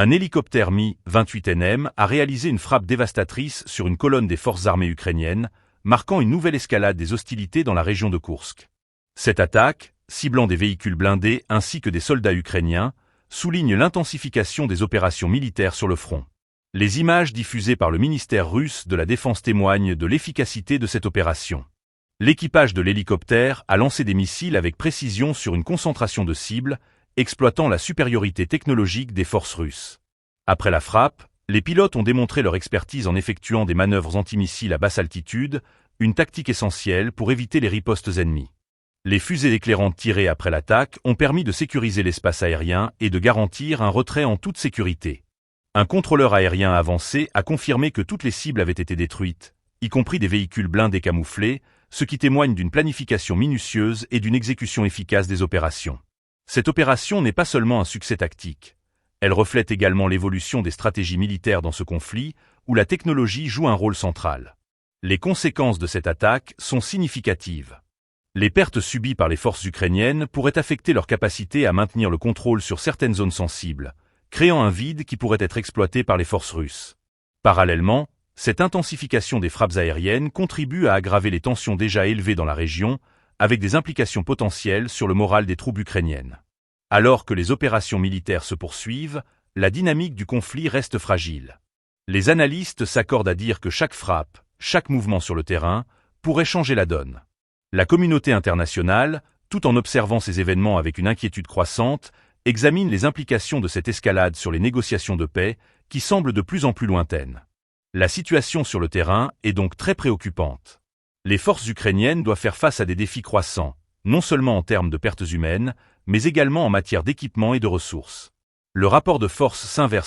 Un hélicoptère Mi-28NM a réalisé une frappe dévastatrice sur une colonne des forces armées ukrainiennes, marquant une nouvelle escalade des hostilités dans la région de Koursk. Cette attaque, ciblant des véhicules blindés ainsi que des soldats ukrainiens, souligne l'intensification des opérations militaires sur le front. Les images diffusées par le ministère russe de la Défense témoignent de l'efficacité de cette opération. L'équipage de l'hélicoptère a lancé des missiles avec précision sur une concentration de cibles, exploitant la supériorité technologique des forces russes. Après la frappe, les pilotes ont démontré leur expertise en effectuant des manœuvres antimissiles à basse altitude, une tactique essentielle pour éviter les ripostes ennemies. Les fusées éclairantes tirées après l'attaque ont permis de sécuriser l'espace aérien et de garantir un retrait en toute sécurité. Un contrôleur aérien avancé a confirmé que toutes les cibles avaient été détruites, y compris des véhicules blindés camouflés, ce qui témoigne d'une planification minutieuse et d'une exécution efficace des opérations. Cette opération n'est pas seulement un succès tactique. Elle reflète également l'évolution des stratégies militaires dans ce conflit, où la technologie joue un rôle central. Les conséquences de cette attaque sont significatives. Les pertes subies par les forces ukrainiennes pourraient affecter leur capacité à maintenir le contrôle sur certaines zones sensibles, créant un vide qui pourrait être exploité par les forces russes. Parallèlement, cette intensification des frappes aériennes contribue à aggraver les tensions déjà élevées dans la région, avec des implications potentielles sur le moral des troupes ukrainiennes. Alors que les opérations militaires se poursuivent, la dynamique du conflit reste fragile. Les analystes s'accordent à dire que chaque frappe, chaque mouvement sur le terrain, pourrait changer la donne. La communauté internationale, tout en observant ces événements avec une inquiétude croissante, examine les implications de cette escalade sur les négociations de paix, qui semblent de plus en plus lointaines. La situation sur le terrain est donc très préoccupante. Les forces ukrainiennes doivent faire face à des défis croissants, non seulement en termes de pertes humaines, mais également en matière d'équipement et de ressources. Le rapport de force s'inverse